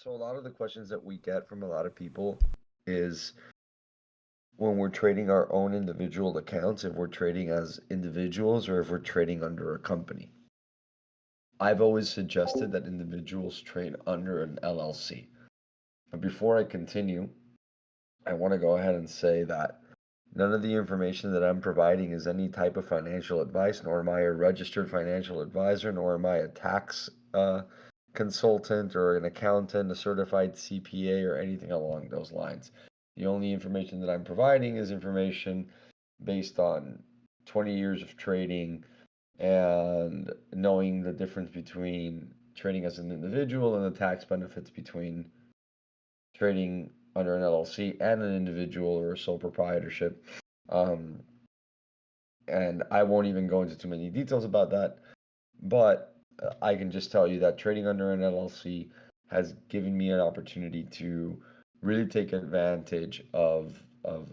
So a lot of the questions that we get from a lot of people is when we're trading our own individual accounts, if we're trading as individuals or if we're trading under a company. I've always suggested that individuals trade under an LLC. But before I continue, I want to go ahead and say that none of the information that I'm providing is any type of financial advice, nor am I a registered financial advisor, nor am I a tax consultant or an accountant, a certified CPA, or anything along those lines. The only information that I'm providing is information based on 20 years of trading and knowing the difference between trading as an individual and the tax benefits between trading under an LLC and an individual or a sole proprietorship. Um, and I won't even go into too many details about that, but I can just tell you that trading under an LLC has given me an opportunity to really take advantage of of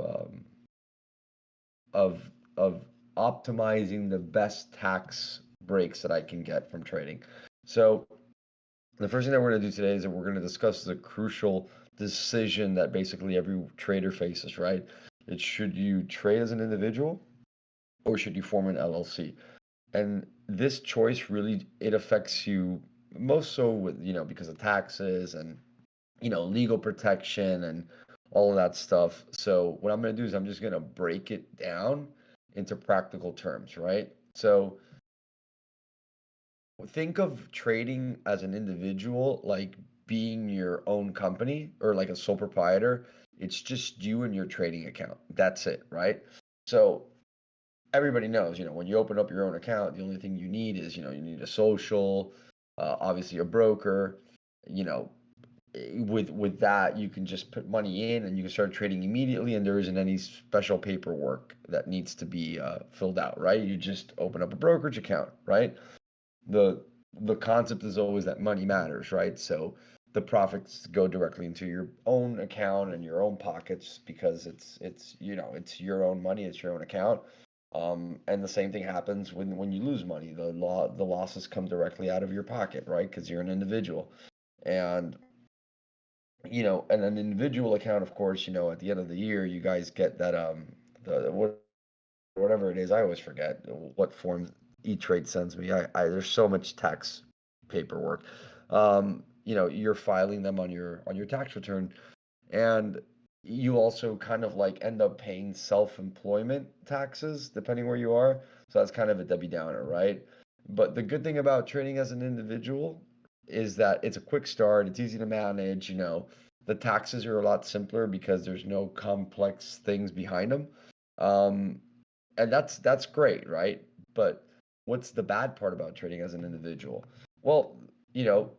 optimizing the best tax breaks that I can get from trading. So the first thing that we're going to do today is that we're going to discuss the crucial decision that basically every trader faces, right? It's should you trade as an individual or should you form an LLC? And this choice really it affects you most so with, because of taxes and, legal protection and all of that stuff. So what I'm going to do is I'm just going to break it down into practical terms, right? So think of trading as an individual like being your own company or like a sole proprietor. It's just you and your trading account. That's it, right? So everybody knows, when you open up your own account, the only thing you need is, you need a social, obviously a broker, you know, with that you can just put money in and you can start trading immediately and there isn't any special paperwork that needs to be filled out, right? You just open up a brokerage account, right? the the concept is always that money matters, right? So the profits go directly into your own account and your own pockets because it's your own money, it's your own account. And the same thing happens when you lose money. The losses come directly out of your pocket, right? Because you're an individual. And and an individual account, of course, at the end of the year, you guys get that whatever it is, I always forget what form E-Trade sends me. There's so much tax paperwork. You're filing them on your tax return, and you also kind of like end up paying self-employment taxes depending where you are. So that's kind of a Debbie Downer, right? But the good thing about trading as an individual is that it's a quick start, it's easy to manage, the taxes are a lot simpler because there's no complex things behind them. Um, and that's great, right? But what's the bad part about trading as an individual? Well, you know,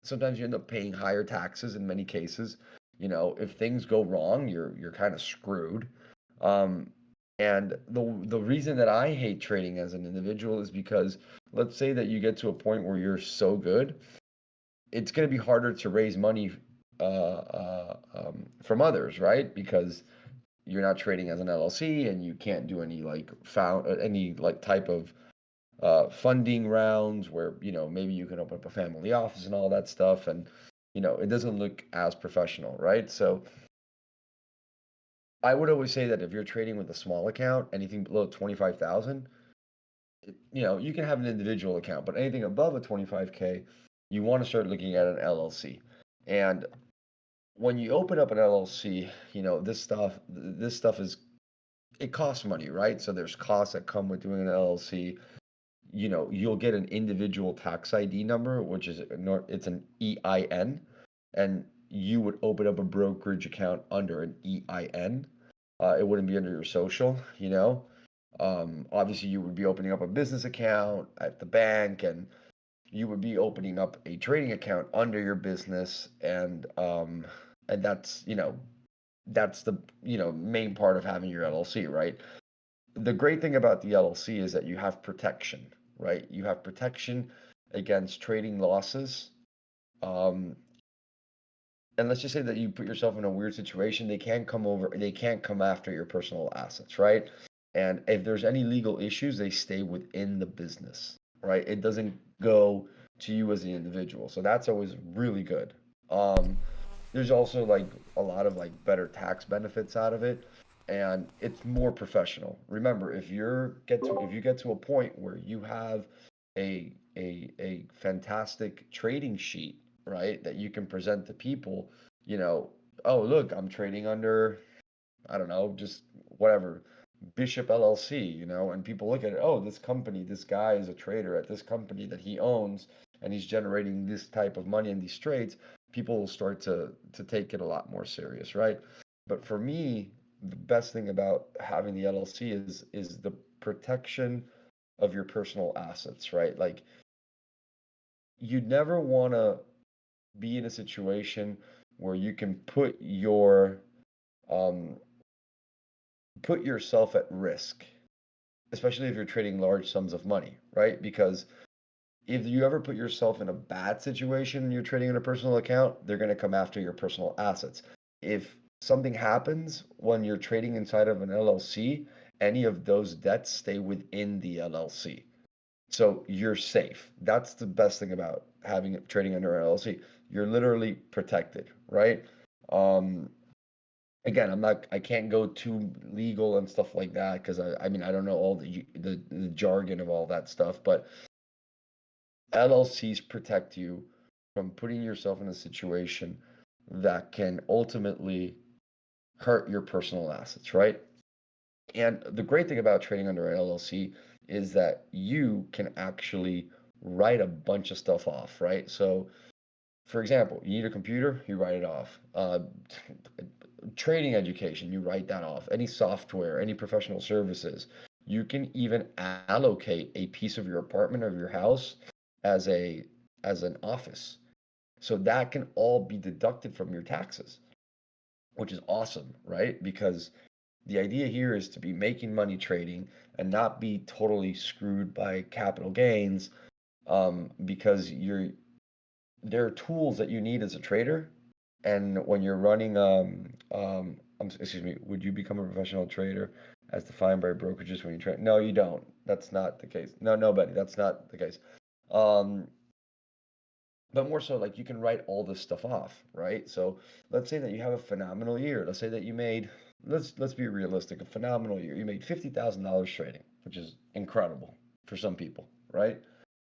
sometimes you end up paying higher taxes in many cases. If things go wrong, you're kind of screwed. Um, and the reason that I hate trading as an individual is because let's say that you get to a point where you're so good, it's going to be harder to raise money from others, right? Because you're not trading as an LLC and you can't do any like any like type of funding rounds where maybe you can open up a family office and all that stuff, and it doesn't look as professional, right? So I would always say that if you're trading with a small account, anything below 25,000, you can have an individual account, but anything above a 25K, you want to start looking at an LLC. And when you open up an LLC, this stuff is it costs money, right? So there's costs that come with doing an LLC. You'll get an individual tax ID number, which is it's an EIN, and you would open up a brokerage account under an EIN. It wouldn't be under your social. Obviously, you would be opening up a business account at the bank, and you would be opening up a trading account under your business, and that's the main part of having your LLC, right? The great thing about the LLC is that you have protection, right? You have protection against trading losses. Um, and let's just say that you put yourself in a weird situation, they can't come after your personal assets, right? And if there's any legal issues, they stay within the business, right? It doesn't go to you as the individual. So that's always really good. Um, there's also like a lot of like better tax benefits out of it, and it's more professional. Remember, if you get to a point where you have a fantastic trading sheet, right, that you can present to people, you know, oh look, I'm trading under, I don't know, just whatever, Bishop LLC, and people look at it, oh, this company, this guy is a trader at this company that he owns, and he's generating this type of money in these trades, people will start to take it a lot more serious, right? But for me, the best thing about having the LLC is the protection of your personal assets, right? Like you never want to be in a situation where you can um, put yourself at risk, especially if you're trading large sums of money, right? Because if you ever put yourself in a bad situation and you're trading in a personal account, they're going to come after your personal assets. If something happens when you're trading inside of an LLC, any of those debts stay within the LLC. So you're safe. That's the best thing about having trading under an LLC. You're literally protected, right? Um, Again, I can't go too legal and stuff like that because I mean, I don't know all the jargon of all that stuff, but LLCs protect you from putting yourself in a situation that can ultimately hurt your personal assets, right? And the great thing about trading under an LLC is that you can actually write a bunch of stuff off, right? So, for example, you need a computer, you write it off. Trading education, you write that off. Any software, any professional services, you can even allocate a piece of your apartment or your house as a as an office. So that can all be deducted from your taxes, which is awesome, right? Because the idea here is to be making money trading and not be totally screwed by capital gains, because there are tools that you need as a trader. And when you're running, excuse me, would you become a professional trader as defined by brokerages when you trade? No, you don't. That's not the case. No, nobody. That's not the case. Um, but more so, like you can write all this stuff off, right? So let's say that you have a phenomenal year. Let's say that you made, let's be realistic, a phenomenal year. You made $50,000 trading, which is incredible for some people, right?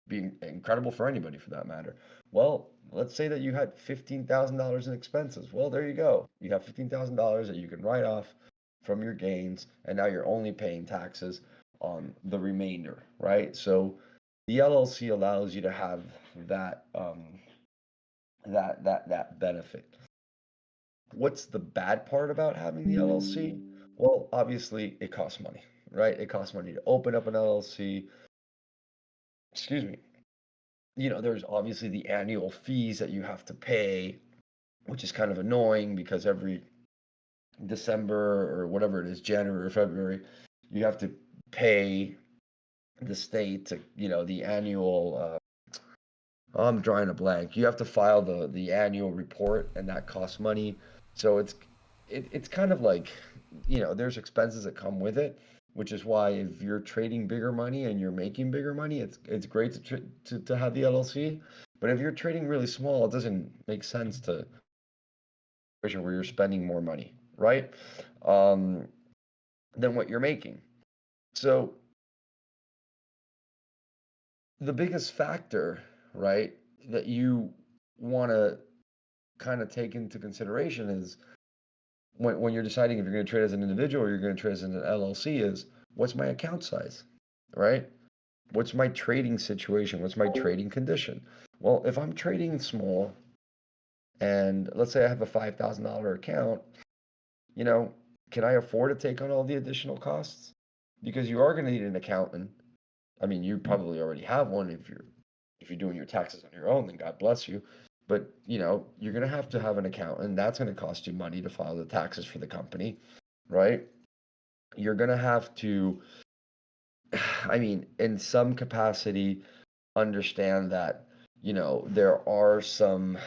Being incredible for anybody for that matter. Well, let's say that you had $15,000 in expenses. Well, there you go. You have $15,000 that you can write off from your gains, and now you're only paying taxes on the remainder, right? So the LLC allows you to have that that benefit. What's the bad part about having the LLC? Well, obviously it costs money, right? It costs money to open up an LLC. Excuse me. There's obviously the annual fees that you have to pay, which is kind of annoying because every December or whatever it is, January or February, you have to pay the state to, the annual I'm drawing a blank. You have to file the annual report, and that costs money. So it's kind of like, there's expenses that come with it, which is why if you're trading bigger money and you're making bigger money, it's great to have the LLC. But if you're trading really small, it doesn't make sense to where you're spending more money, right? Um, than what you're making. So the biggest factor, right, that you want to kind of take into consideration is when you're deciding if you're going to trade as an individual or you're going to trade as an LLC is what's my account size, right? What's my trading situation? What's my trading condition? Well, if I'm trading small and let's say I have a $5,000 account, you know, can I afford to take on all the additional costs? Because you are going to need an accountant. I mean, you probably already have one if you're doing your taxes on your own, then God bless you. But, you're going to have an accountant. That's going to cost you money to file the taxes for the company, right? You're going to have to, I mean, in some capacity, understand that, there are some,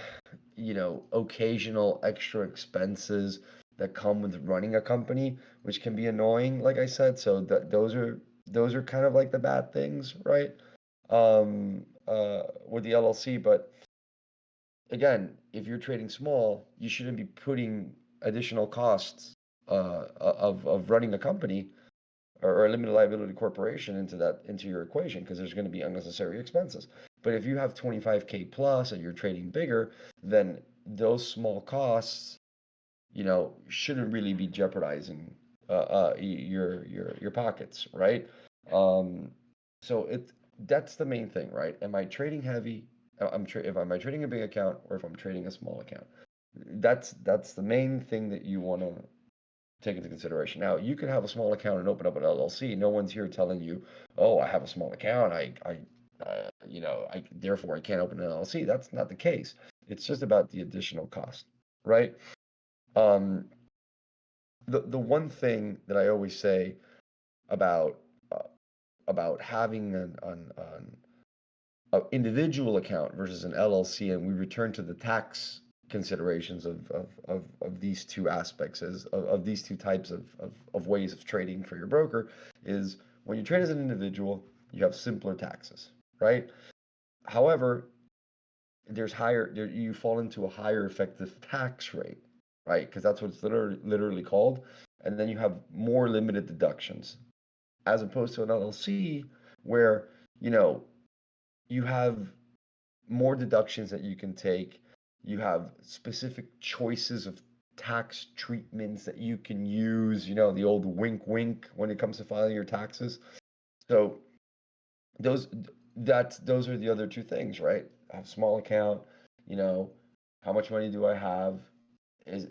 occasional extra expenses that come with running a company, which can be annoying, like I said. So those are kind of like the bad things, right? With the LLC, but again, if you're trading small, you shouldn't be putting additional costs of running a company or a limited liability corporation into your equation because there's going to be unnecessary expenses. But if you have 25K plus and you're trading bigger, then those small costs, shouldn't really be jeopardizing your pockets, right? Um, so that's the main thing, right? Am I trading heavy? If am I trading a big account or if I'm trading a small account? That's the main thing that you want to take into consideration. Now, you could have a small account and open up an LLC. No one's here telling you, "Oh, I have a small account. Therefore I can't open an LLC." That's not the case. It's just about the additional cost, right? Um, the one thing that I always say about uh, about having an individual account versus an LLC, and we return to the tax considerations of these two aspects of these two types of ways of trading for your broker is when you trade as an individual, you have simpler taxes, right? However, you fall into a higher effective tax rate, right? Because that's what it's literally called. And then you have more limited deductions as opposed to an LLC where, you know, you have more deductions that you can take. You have specific choices of tax treatments that you can use, the old wink wink when it comes to filing your taxes. So those those are the other two things, right? I have a small account, you know, how much money do I have? Is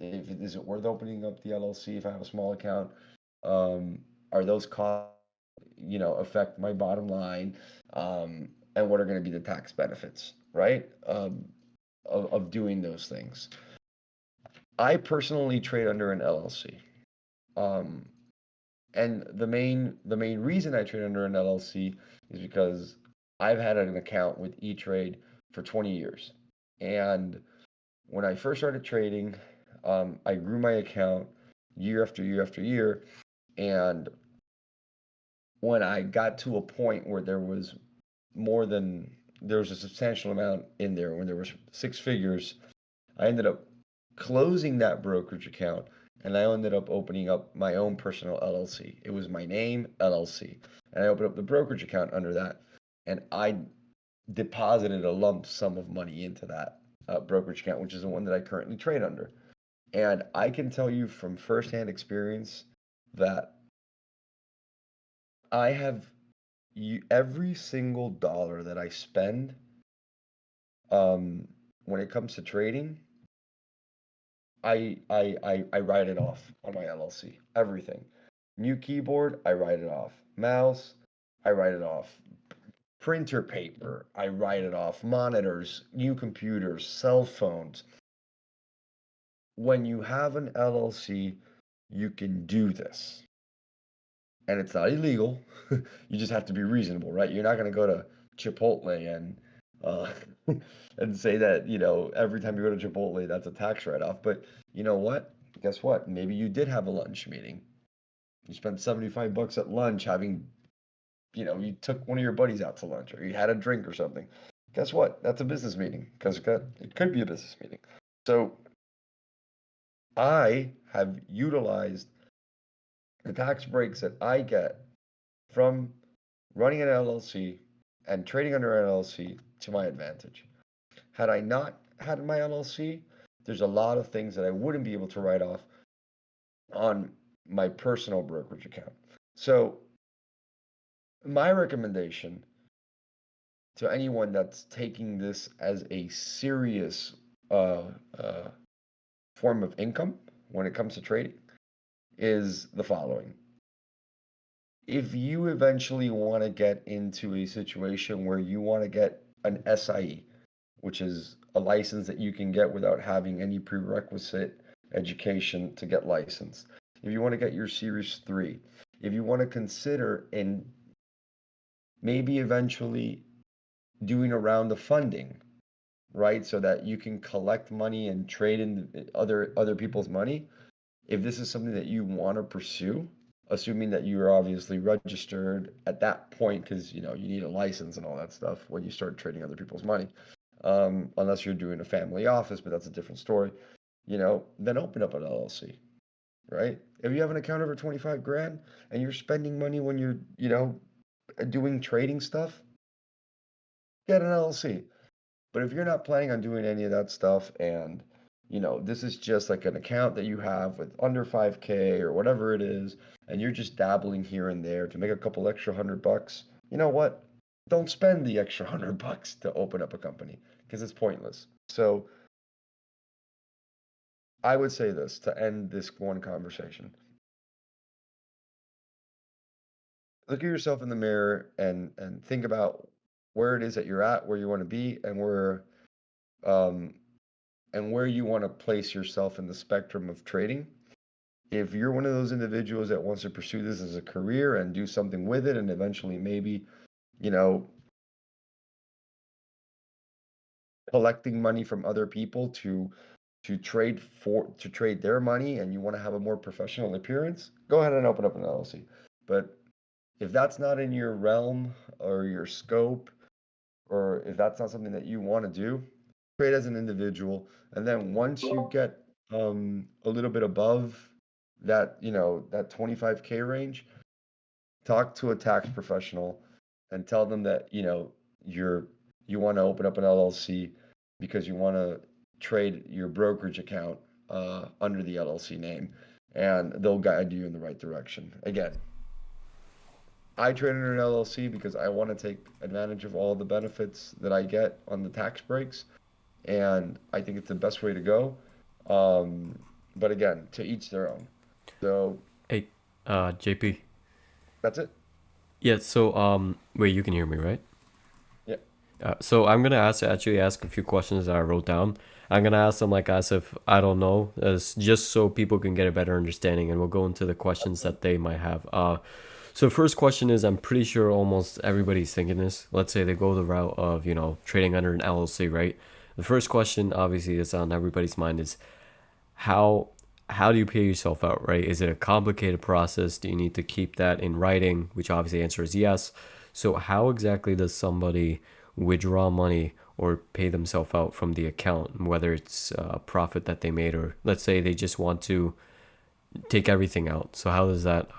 it worth opening up the LLC if I have a small account? Um, are those costs, affect my bottom line? And what are going to be the tax benefits, right? Of doing those things. I personally trade under an LLC. Um, and the main reason I trade under an LLC is because I've had an account with E-Trade for 20 years. And when I first started trading, I grew my account year after year after year. And when I got to a point where there was a substantial amount in there, when there was six figures, I ended up closing that brokerage account and I ended up opening up my own personal LLC. It was my name, LLC. And I opened up the brokerage account under that. And I deposited a lump sum of money into that brokerage account, which is the one that I currently trade under. And I can tell you from firsthand experience that I have every single dollar that I spend um, when it comes to trading, I write it off on my LLC. Everything. New keyboard, I write it off. Mouse, I write it off. Printer paper, I write it off. Monitors, new computers, cell phones. When you have an LLC, you can do this. And it's not illegal. You just have to be reasonable, right? You're not going to go to Chipotle uh, and say that, every time you go to Chipotle, that's a tax write-off. But you know what? Guess what? Maybe you did have a lunch meeting. You spent 75 bucks at lunch having, you took one of your buddies out to lunch or you had a drink or something. Guess what? That's a business meeting because it could be a business meeting. So I have utilized the tax breaks that I get from running an LLC and trading under an LLC to my advantage. Had I not had my LLC, there's a lot of things that I wouldn't be able to write off on my personal brokerage account. So, my recommendation to anyone that's taking this as a serious uh, uh, form of income when it comes to trading is the following. If you eventually want to get into a situation where you want to get an SIE, which is a license that you can get without having any prerequisite education to get licensed. If you want to get your Series 3, if you want to consider and maybe eventually doing a round of funding, right? So that you can collect money and trade in other people's money. If this is something that you want to pursue, assuming that you're obviously registered at that point, because you need a license and all that stuff when you start trading other people's money. unless you're doing a family office, but that's a different story. Then open up an LLC, right? If you have an account over 25 grand and you're spending money when you're, doing trading stuff, get an LLC. But if you're not planning on doing any of that stuff and, this is just like an account that you have with under 5K or whatever it is, and you're just dabbling here and there to make a couple extra $100, you know what? Don't spend the extra $100 to open up a company because it's pointless. So I would say this to end this one conversation. Look at yourself in the mirror and think about where it is that you're at, where you want to be, um and where you want to place yourself in the spectrum of trading. If you're one of those individuals that wants to pursue this as a career and do something with it and eventually maybe, you know, collecting money from other people to trade their money and you want to have a more professional appearance, go ahead and open up an LLC. But if that's not in your realm or your scope, or if that's not something that you want to do, trade as an individual. And then once you get a little bit above that 25K range, talk to a tax professional and tell them that, you want to open up an LLC because you want to trade your brokerage account under the LLC name, and they'll guide you in the right direction. Again, I trade under an LLC because I want to take advantage of all the benefits that I get on the tax breaks, and I think it's the best way to go. Um, but again, to each their own. So Hey, JP. that's it. Yeah, so wait, you can hear me, right? Yeah. So I'm gonna actually ask a few questions that I wrote down. I'm gonna ask them like as if I don't know, as just so people can get a better understanding, and we'll go into the questions that they might have. So first question is, I'm pretty sure almost everybody's thinking this. Let's say they go the route of trading under an LLC, right? The first question, obviously, that's on everybody's mind is how how do you pay yourself out, right? Is it a complicated process? Do you need to keep that in writing? Which obviously the answer is yes. So how exactly does somebody withdraw money or pay themselves out from the account, whether it's a profit that they made or let's say they just want to take everything out? So how does that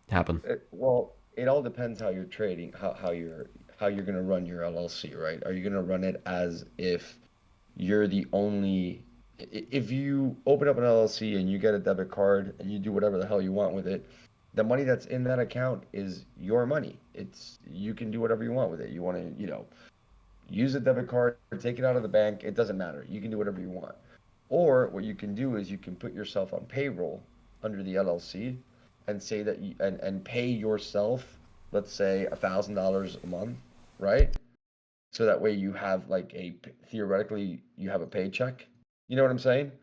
happen? Well, it all depends how you're trading, how you're going to run your LLC, right? Are you going to run it as if you're the only if you open up an LLC and you get a debit card and you do whatever the hell you want with it, the money that's in that account is your money. It's you can do whatever you want with it. You want to, use a debit card, take it out of the bank, it doesn't matter. You can do whatever you want. Or what you can do is you can put yourself on payroll under the LLC and say that and pay yourself, let's say $1,000 a month, right? So that way you have like theoretically you have a paycheck. You know what I'm saying?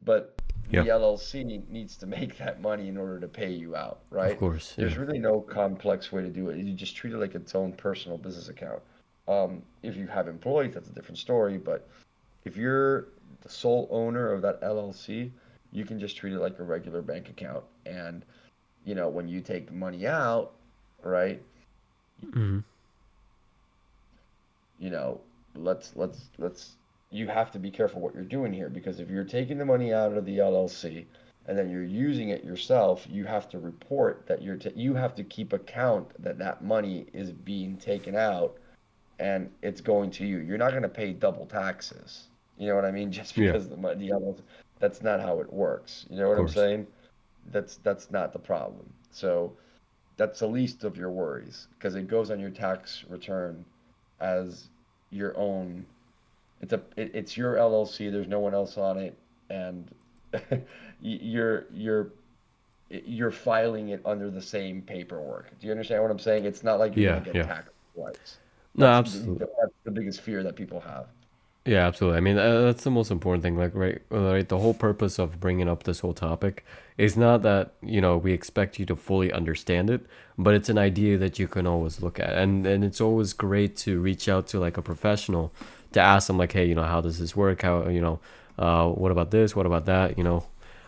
But Yeah, the LLC needs to make that money in order to pay you out, of right? course. There's Yeah. really no complex way to do it. You just treat it like its own personal business account. If you have employees, that's a different story. But if you're the sole owner of that LLC, you can just treat it like a regular bank account. And, when you take money out, right? Hmm. you know, let's you have to be careful what you're doing here because if you're taking the money out of the LLC and then you're using it yourself, you have to report that you have to keep account that that money is being taken out and it's going to you. You're not going to pay double taxes. You know what I mean? Just Yeah, because the LLC, that's not how it works. You know of what I'm course. saying? That's not the problem. So that's the least of your worries because it goes on your tax return as your own. It's your LLC. There's no one else on it, and you're you're filing it under the same paperwork. Do you understand what I'm saying? It's not like you're gonna Yeah, get yeah. taxed twice. No, absolutely. That's the biggest fear that people have. Yeah, absolutely. I mean, that's the most important thing. Like, right, the whole purpose of bringing up this whole topic is not that we expect you to fully understand it, but it's an idea that you can always look at, and it's always great to reach out to like a professional to ask them like, hey, how does this work? How what about this? What about that?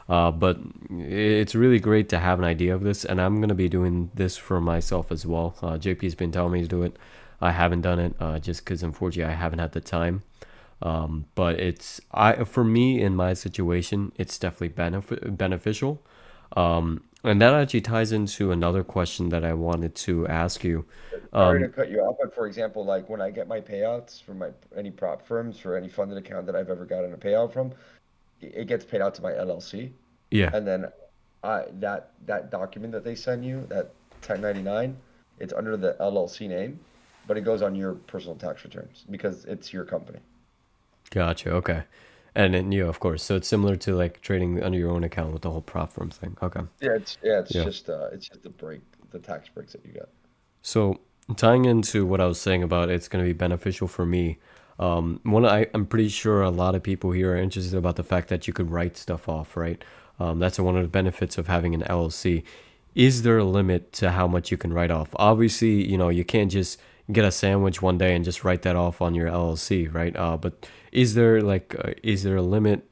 But it's really great to have an idea of this, and I'm gonna be doing this for myself as well. JP's been telling me to do it. I haven't done it just because unfortunately I haven't had the time. But it's I for me in my situation, it's definitely beneficial. And that actually ties into another question that I wanted to ask you. Sorry to Um, cut you off, but for example, like when I get my payouts from my any prop firms for any funded account that I've ever gotten a payout from, it gets paid out to my LLC, yeah, and then that document that they send you, that 1099, it's under the LLC name, but it goes on your personal tax returns because it's your company. gotcha. Okay, and then yeah, of course. So it's similar to like trading under your own account with the whole prop firm thing. Okay, Yeah, yeah. it's just the break, the tax breaks that you get. So tying into what I was saying about it's going to be beneficial for me. I'm pretty sure a lot of people here are interested about the fact that you could write stuff off, right? That's one of the benefits of having an LLC. Is there a limit to how much you can write off? Obviously, you can't just get a sandwich one day and just write that off on your LLC, right? But is there a limit?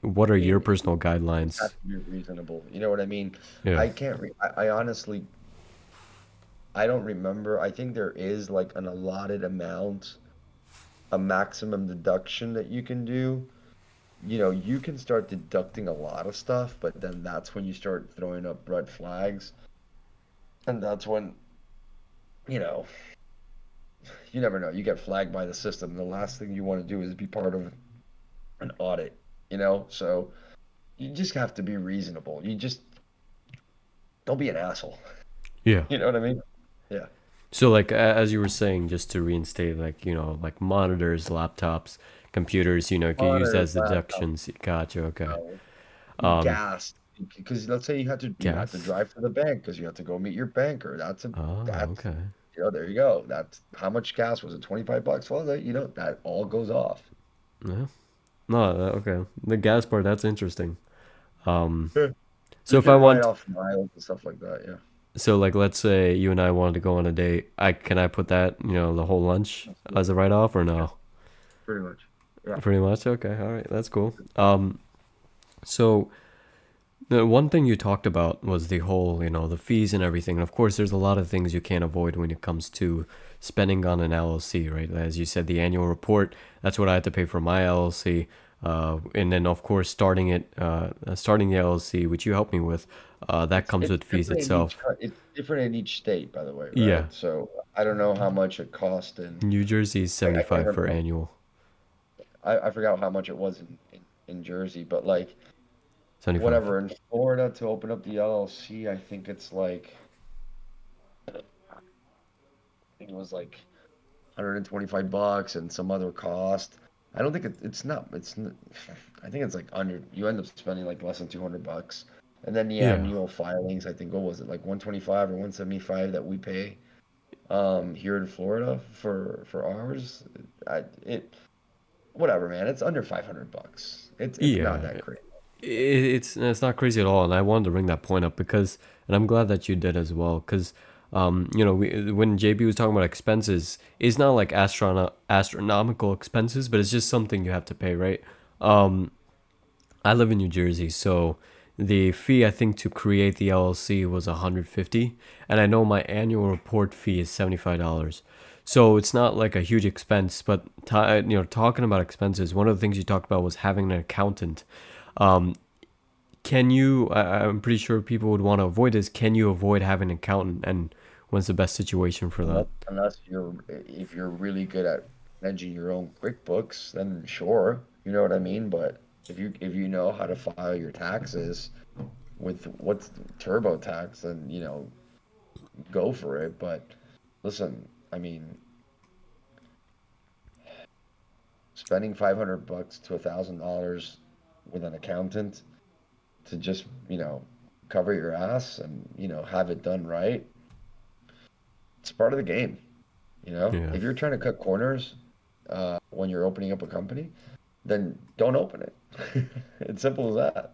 What are I your mean, personal it has guidelines? to be reasonable. You know what I mean? Yeah, I can't re I honestly I don't remember. I think there is like an allotted amount, a maximum deduction that you can do. You know, you can start deducting a lot of stuff, but then that's when you start throwing up red flags. And that's when, you know, you never know. You get flagged by the system. The last thing you want to do is be part of an audit, you know? So you just have to be reasonable. You just don't be an asshole. yeah. You know what I mean? Yeah. So, like as you were saying, just to reinstate, like like monitors, laptops, computers, can use Monitors, as laptops, deductions. Gotcha. Okay. no. Um, Gas. Because let's say you had to gas. drive to the bank because you have to go meet your banker. Oh, That's okay. there you go. That's how much gas was it? 25 bucks? Well, that all goes off. Yeah. No. Okay. The gas part. That's interesting. Um, Yeah. so You if I can write want, off miles and stuff like that. Yeah. so like let's say you and I wanted to go on a date, I put that the whole lunch as a Absolutely. write off or Yeah. no? Pretty much. Yeah. Pretty much. Okay. All right. That's cool. So the one thing you talked about was the whole, the fees and everything. And of course, there's a lot of things you can't avoid when it comes to spending on an LLC, right? As you said, the annual report, that's what I had to pay for my LLC. And then, of course, starting the LLC, which you helped me with, that comes It's with fees different in itself. it's different in each state, by the way, Yeah. right? So I don't know how much it cost in New Jersey is I can't 75 for remember. annual. I forgot how much it was in Jersey, but like 75. whatever in Florida to open up the LLC, I think it's like I think it was like 125 bucks and some other cost. I don't think I think it's like under you end up spending like less than 200 bucks. And then the Yeah. annual filings, I think what was it like 125 or 175 that we pay here in Florida for ours. It whatever, man. It's under 500 bucks. It's not Yeah. that crazy. It's not crazy at all, and I wanted to bring that point up because, and I'm glad that you did as well, because, when JB was talking about expenses, it's not like astronomical expenses, but it's just something you have to pay, right? Um, I live in New Jersey, so the fee I think to create the LLC was 150, and I know my annual report fee is $75. So it's not like a huge expense, but talking about expenses, one of the things you talked about was having an accountant. Um, I'm pretty sure people would want to avoid this. Can you avoid having an accountant, and when's the best situation for that? Unless if you're really good at managing your own QuickBooks, then sure, you know what I mean. But if you know how to file your taxes with what's TurboTax, then go for it. But listen, I mean, spending 500 bucks to $1,000 with an accountant to just cover your ass and have it done right, it's part of the game. Yeah. If you're trying to cut corners when you're opening up a company, then don't open it. It's simple as that.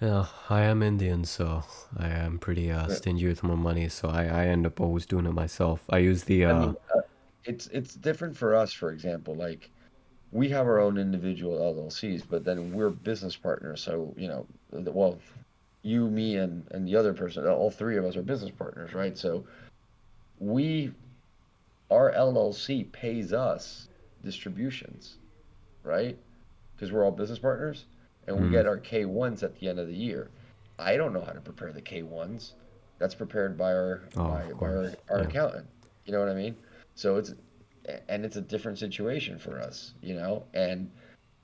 Yeah, I am Indian, so I am pretty Yeah. stingy with my money, so I end up always doing it myself. I use the I mean, it's different for us, for example. Like we have our own individual LLCs, but then we're business partners. So, well, you, me, and the other person, all three of us are business partners, right? So we, our LLC pays us distributions, right? Because we're all business partners, and we Mm. get our K1s at the end of the year. I don't know how to prepare the K1s. That's prepared by our Oh, by of by course. our Yeah. accountant. You know what I mean? So it's a different situation for us, and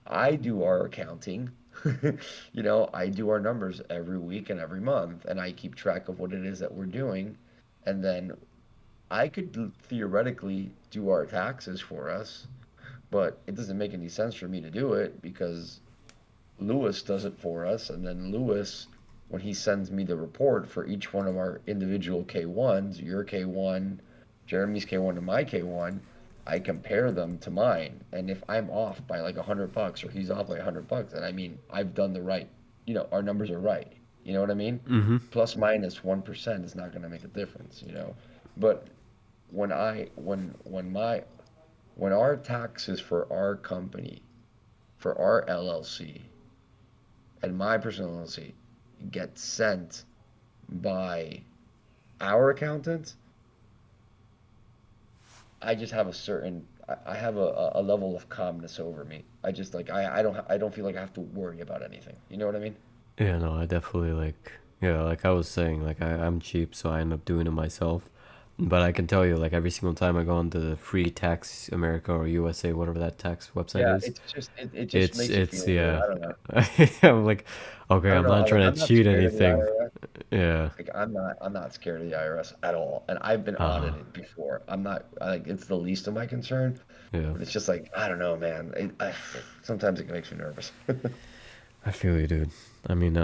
I do our accounting. I do our numbers every week and every month, and I keep track of what it is that we're doing. And then I could theoretically do our taxes for us, but it doesn't make any sense for me to do it because Lewis does it for us. And then Lewis, when he sends me the report for each one of our individual K1s, your K1, Jeremy's K1, and my K1, I compare them to mine. And if I'm off by like $100 or he's off by $100, then I mean, I've done the right, our numbers are right. You know what I mean? Mm-hmm. Plus minus 1% is not going to make a difference. But when our taxes for our company, for our LLC, and my personal LLC get sent by our accountant, I just have a certain I have a level of calmness over me. I just like I don't feel like I have to worry about anything. You know what I mean? Yeah, no, I definitely like, yeah, like I was saying, like I'm cheap, so I end up doing it myself. But I can tell you, like every single time I go on the Free Tax America or USA, whatever that tax website Yeah, is, it just it's makes you it's feel good. yeah. I don't know. I'm like, okay, I don't I'm know. not trying to I'm not cheat scared of the anything. IRS. Yeah. Like I'm not scared of the IRS at all. And I've been Uh, audited before. I'm not like it's the least of my concern, yeah. but it's just like I don't know, man. Sometimes it makes me nervous. I feel you, dude. I mean,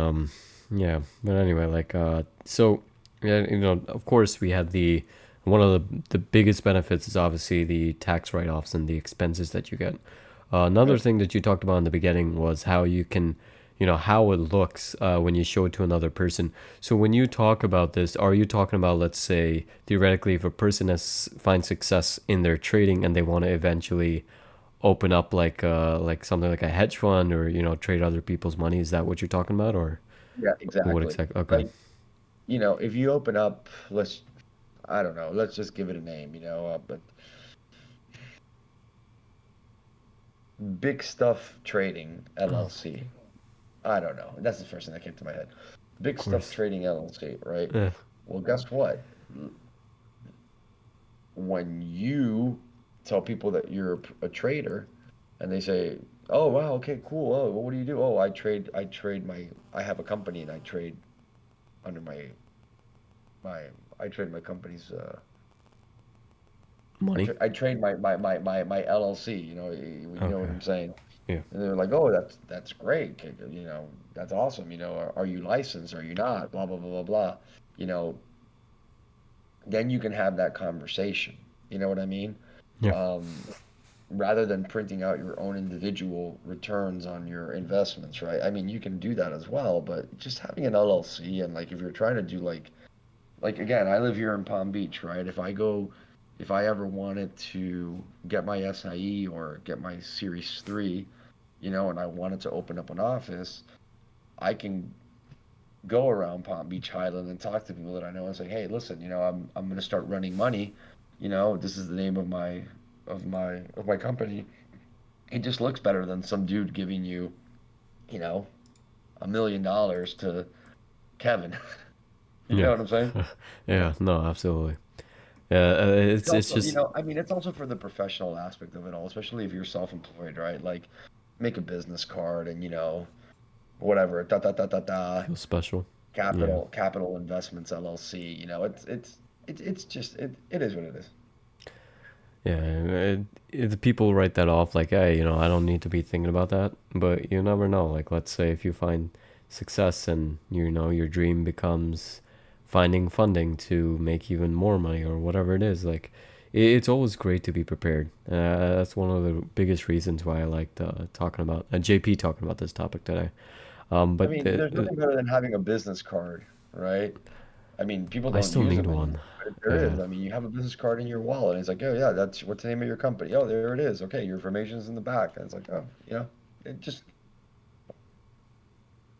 yeah. But anyway, like, so, yeah, of course, we had one of the biggest benefits is obviously the tax write-offs and the expenses that you get. Another Yep. thing that you talked about in the beginning was how you can, how it looks when you show it to another person. So when you talk about this, are you talking about, let's say, theoretically, if a person has finds success in their trading and they want to eventually open up like something like a hedge fund or trade other people's money, is that what you're talking about, or Yeah, what exactly. exactly? Okay. Like, if you open up, I don't know, let's just give it a name, but Big Stuff Trading Oh, LLC. I don't know. That's the first thing that came to my head. Big of Stuff course. Trading LLC, right? Yeah. Well, guess what? When you tell people that you're a trader and they say, "Oh, wow, okay, cool. Oh, well, what do you do?" "Oh, I have a company and I trade under my I trade my company's Money. I trade my LLC, you know what Okay. I'm saying?" Yeah. And they're like, "Oh, that's great. That's awesome. Are you licensed? Are you not? Blah blah blah blah blah." You know, then you can have that conversation. You know what I mean? Yeah. Um, rather than printing out your own individual returns on your investments, right? I mean, you can do that as well, but just having an LLC and like if you're trying to do like again, I live here in Palm Beach, right? If I ever wanted to get my SIE or get my Series 3, and I wanted to open up an office, I can go around Palm Beach Highland and talk to people that I know and say, "Hey, listen, I'm going to start running money. This is the name of my company." It just looks better than some dude giving you, you know, $1 million to Kevin. You know Yeah. what I'm saying? Yeah. Yeah. No, absolutely. Yeah. It's It's also, just I mean, it's also for the professional aspect of it all, especially if you're self-employed, right? Like, make a business card and, whatever, da da da da da, feels special. Yeah. Capital Investments LLC. It's just it is what it is. Yeah. The people write that off like, hey, I don't need to be thinking about that. But you never know. Like, let's say if you find success and your dream becomes finding funding to make even more money or whatever it is, like it's always great to be prepared. That's one of the biggest reasons why I liked talking about JP talking about this topic today. I But mean, there's nothing better than having a business card, right? I mean, people I don't still use need them anymore, one. but there Yeah. is. I mean, you have a business card in your wallet, and it's like, oh yeah, that's what's the name of your company? Oh, there it is. Okay, your information's in the back, and it's like, oh, it just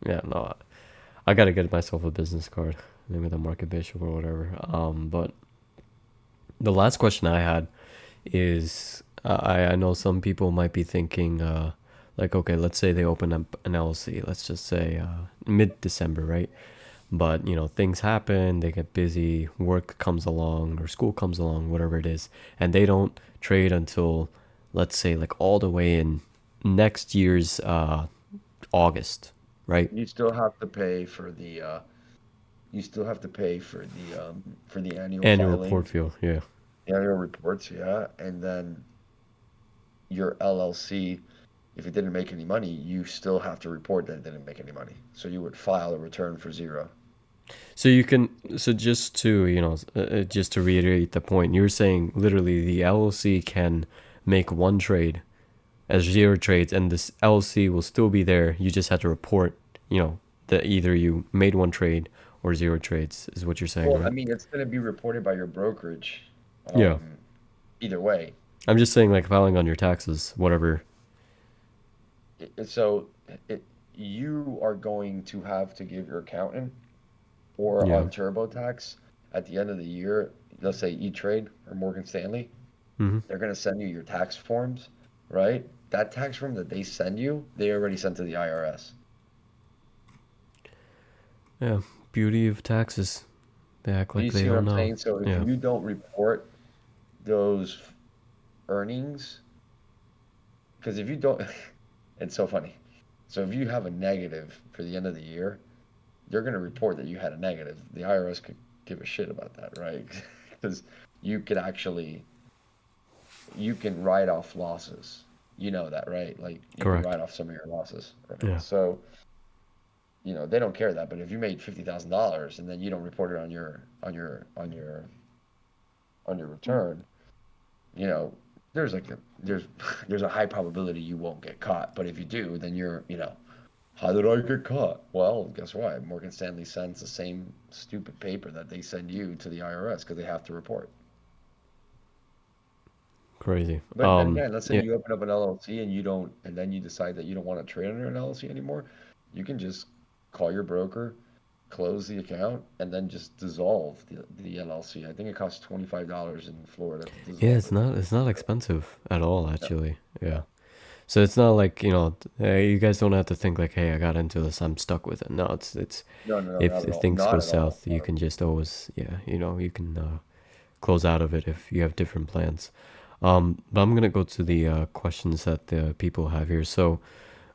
Yeah, no. I gotta get myself a business card. Maybe the market bishop or whatever. But the last question I had is I know some people might be thinking like, okay, let's say they open up an LLC, let's just say mid December, right? But things happen, they get busy, work comes along or school comes along, whatever it is, and they don't trade until, let's say, like all the way in next year's August, right? you still have to pay for you still have to pay for the annual Annual report filings, feel, yeah. the annual reports, yeah, and then your LLC, if it didn't make any money, you still have to report that it didn't make any money. So you would file a return for zero. So you can, so just to, just to reiterate the point, you're saying literally the LLC can make one trade as zero trades and this LLC will still be there. You just have to report, that either you made one trade or zero trades is what you're saying, Well, I right? mean, it's going to be reported by your brokerage, Yeah. either way. I'm just saying like filing on your taxes, whatever. So it, you are going to have to give your accountant or Yeah. on TurboTax at the end of the year, let's say E-Trade or Morgan Stanley, Mm-hmm. they're going to send you your tax forms, right? That tax form that they send you, they already sent to the IRS. Yeah. Beauty of taxes. They act Do like you they see what don't I'm know. saying? So if Yeah. you don't report those earnings, because if you don't, it's so funny. So if you have a negative for the end of the year, you're going to report that you had a negative. The IRS could give a shit about that, right? Because you could actually, you can write off losses. You know that, right? Like you can Correct. write off some of your losses, right? Yeah. So, they don't care that. But if you made $50,000 and then you don't report it on your return, you know, there's like there's there's a high probability you won't get caught. But if you do, then how did I get caught? Well, guess what? Morgan Stanley sends the same stupid paper that they send you to the IRS because they have to report. Crazy. But then again, let's say Yeah. you open up an LLC and you don't, and then you decide that you don't want to trade under an LLC anymore, you can just call your broker, close the account, and then just dissolve the LLC. I think it costs $25 in Florida to Yeah, dissolve it. it's not expensive at all, No, actually. yeah. Yeah. So it's not like, you guys don't have to think like, hey, I got into this, I'm stuck with it. No, it's No, no, no, if, not at if all. things go Not at all. south, you can just always, yeah, you can close out of it if you have different plans. But I'm gonna go to the questions that the people have here. So,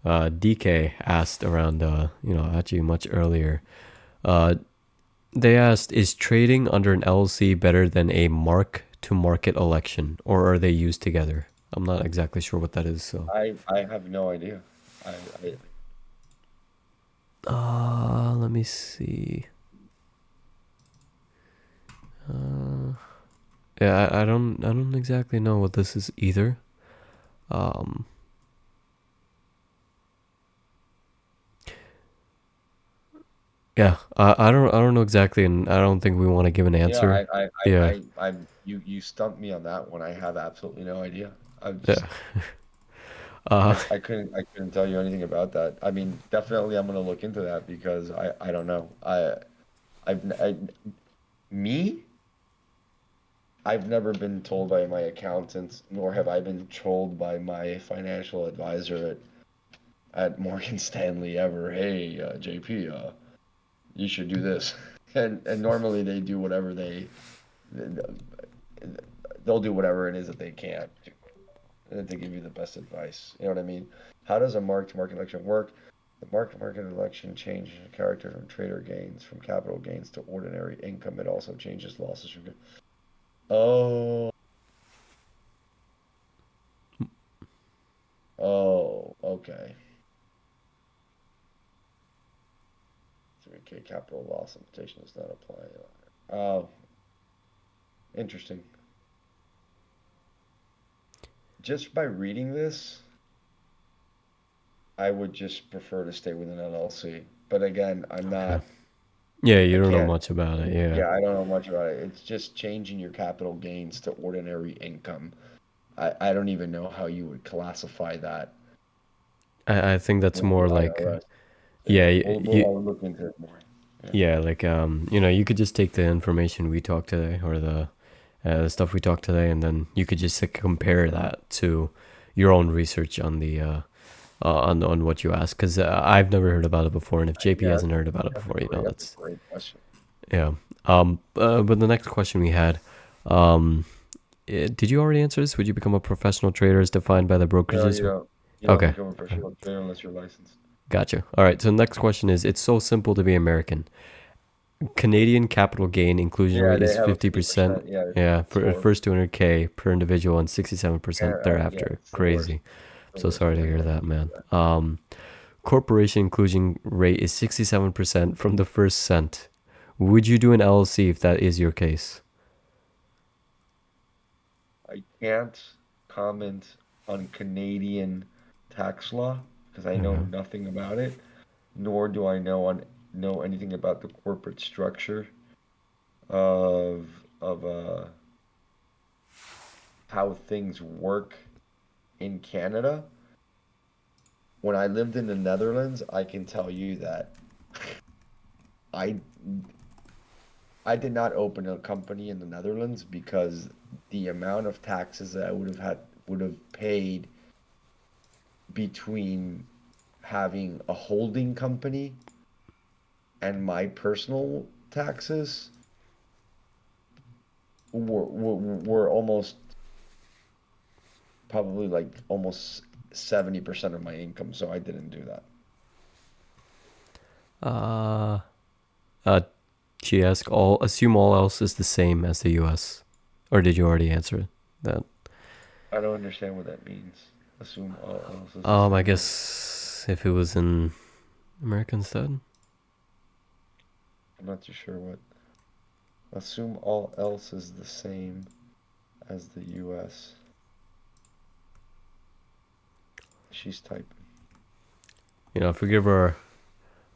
DK asked around, actually much earlier. Uh, they asked, is trading under an LLC better than a mark to market election, or are they used together? I'm not exactly sure what that is. So, I have no idea. I let me see. Uh, yeah, I don't exactly know what this is either. Um, yeah, I don't know exactly, and I don't think we want to give an Yeah, answer. Yeah, you stumped me on that one. I have absolutely no idea. I'm yeah. just Uh, I couldn't tell you anything about that. I mean, definitely I'm gonna look into that because I don't know. I me I've never been told by my accountant, nor have I been told by my financial advisor at Morgan Stanley ever. Hey, JP, you should do this. And normally they do whatever they'll do whatever it is that they can to give you the best advice. You know what I mean? How does a mark-to-market election work? The mark-to-market election changes character from trader gains, from capital gains to ordinary income. It also changes losses from. Oh, oh, okay. 3K capital loss limitation does not apply. Oh, interesting. Just by reading this, I would just prefer to stay with an LLC. But again, I'm okay. not. Yeah, I you don't know can't. much about it. Yeah. Yeah, I don't know much about it. It's just changing your capital gains to ordinary income. I don't even know how you would classify that I think that's with the more like, IRS. yeah, Yeah, I'll look into it more. Yeah. yeah, like you could just take the information we talked today or the stuff we talked today, and then you could just like, compare that to your own research on the on what you asked, because I've never heard about it before, and if JP Yeah, hasn't heard about it before, that's a that's great question. yeah. But the next question we had, did you already answer this? Would you become a professional trader as defined by the No, brokerages? you don't Okay, become a professional trader unless you're licensed. gotcha. All right. So the next question is: it's so simple to be American. Canadian capital gain inclusion Yeah, rate they is have a 50%. 50%. Yeah, Yeah, it's for horrible. first 200K per individual and 67% Yeah, thereafter. it's the worst. Crazy. The So worst. sorry to Yeah, hear no, I that, can't do man. that. Corporation inclusion rate is 67% from the first cent. Would you do an LLC if that is your case? I can't comment on Canadian tax law because I know Okay. nothing about it, nor do I know anything about the corporate structure of how things work in Canada. When I lived in the Netherlands, I can tell you that I I did not open a company in the Netherlands because the amount of taxes that I would have paid between having a holding company and my personal taxes were almost probably like almost 70% of my income, so I didn't do that. Uh, uh, she asked, assume all else is the same as the US. Or did you already answer that? I don't understand what that means. Assume all else is the I same. guess if it was in American instead. I'm not too sure what. Assume all else is the same as the US. She's typing. Forgive our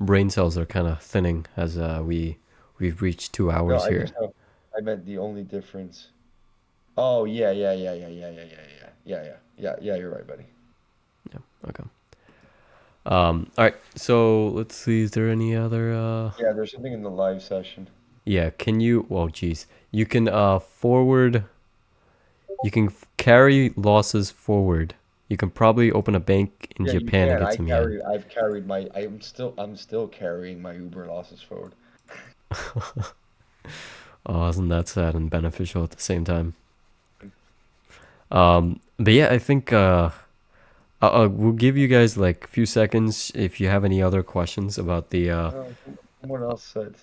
brain cells are kind of thinning as we've reached two No, hours I here. just know. I meant the only difference. Oh, yeah. You're right, buddy. Yeah. Okay. All right. So let's see. Is there any other? Yeah, there's something in the live session. Yeah. Can you? Well, geez. You can forward. You can carry losses forward. You can probably open a bank in Yeah, you Japan and can. get some yen. I've carried my, I'm still carrying my Uber losses forward. Oh, isn't that sad and beneficial at the same time? But yeah, I think we'll give you guys like a few seconds if you have any other questions about the. Someone else said,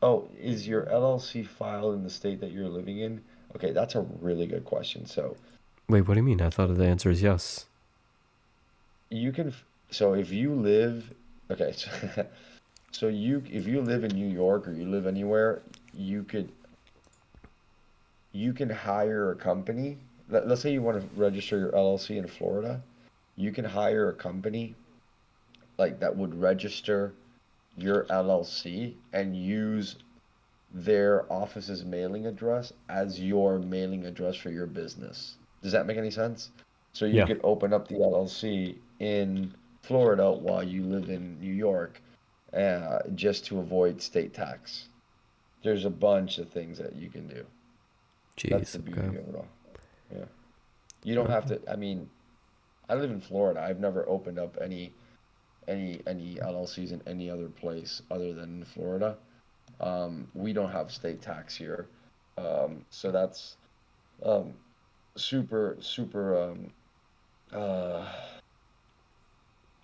oh, is your LLC filed in the state that you're living in? Okay, that's a really good question. So Wait, what do you mean? I thought the answer is yes. you can, so if you live, okay, so, if you live in New York or you live anywhere, you could, you can hire a company. Let's say you want to register your LLC in Florida. You can hire a company like that would register your LLC and use their office's mailing address as your mailing address for your business. Does that make any sense? So you Yeah. could open up the LLC in Florida while you live in New York, just to avoid state tax. There's a bunch of things that you can do. That's the Jeez. Okay. beauty of it all. Yeah. You don't have Okay. to, I mean, I live in Florida. I've never opened up any LLCs in any other place other than in Florida. We don't have state tax here. So that's um, super uh,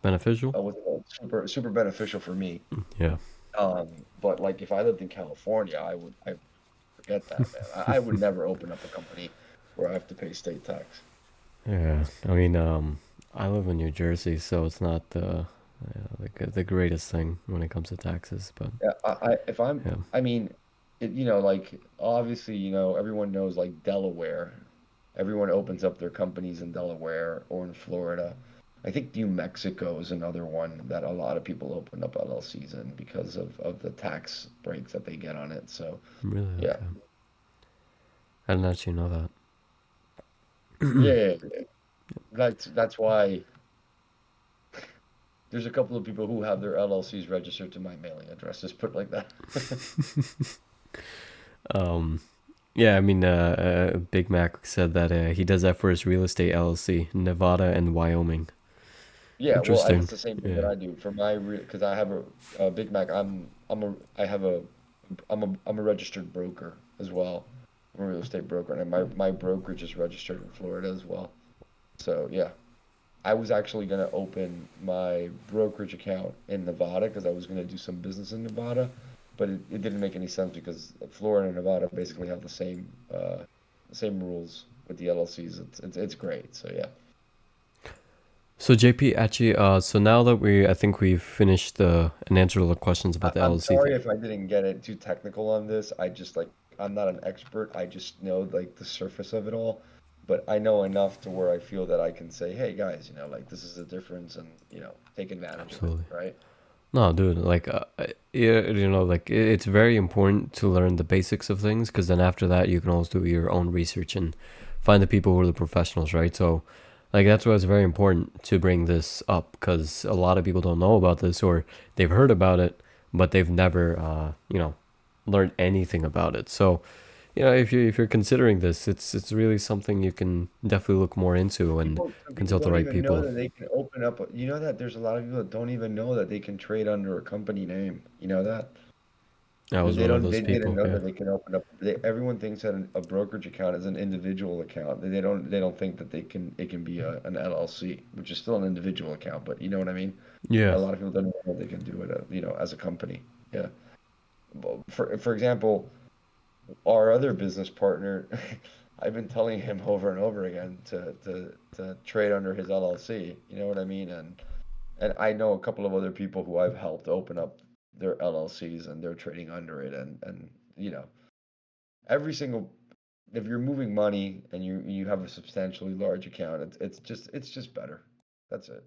Beneficial. what's it called? Super beneficial for me. Yeah. But like if I lived in California, I would forget that, man. I would never open up a company where I have to pay state tax. Yeah. I mean, I live in New Jersey, so it's not the greatest thing when it comes to taxes, but Yeah, if I'm, yeah. I mean, like obviously, everyone knows like Delaware. Everyone opens up their companies in Delaware or in Florida. I think New Mexico is another one that a lot of people open up LLCs in because of the tax breaks that they get on it. So Really? yeah, Okay. I didn't actually know that. yeah. That's why there's a couple of people who have their LLCs registered to my mailing address. Just put it like that. Um, yeah, I mean, Big Mac said that he does that for his real estate LLC, Nevada and Wyoming. Yeah, well, Interesting. it's the same thing that Yeah, I do for my because I have a Big Mac. I have a I'm a registered broker as well. I'm a real estate broker, and my brokerage is registered in Florida as well. So yeah, I was actually gonna open my brokerage account in Nevada because I was gonna do some business in Nevada, but it didn't make any sense because Florida and Nevada basically have the same rules with the LLCs. It's great. So yeah. so JP, actually, so now that I think we've finished and answered all the questions about the I'm LLC sorry thing. if I didn't get it too technical on this. I'm not an expert. I just know like the surface of it all. But I know enough to where I feel that I can say, hey guys, like this is the difference and take advantage of it, Absolutely. right? No, dude, like, like it's very important to learn the basics of things because then after that you can also do your own research and find the people who are the professionals, right? So, like, that's why it's very important to bring this up because a lot of people don't know about this or they've heard about it, but they've never, learned anything about it. So, if you're considering this, it's really something you can definitely look more into and Some people consult the don't right even know people. that they can open up. You know that there's a lot of people that don't even know that they can trade under a company name. You know that? I was one of those They didn't people, know yeah. that they can open up. Everyone thinks that a brokerage account is an individual account. They don't think that it can be an LLC, which is still an individual account. But you know what I mean? Yeah. A lot of people don't know they can do it, as a company. Yeah. Well, for example, our other business partner, I've been telling him over and over again to trade under his LLC. You know what I mean? And I know a couple of other people who I've helped open up their LLCs and they're trading under it and you know every single if you're moving money and you have a substantially large account, it's just better. That's it.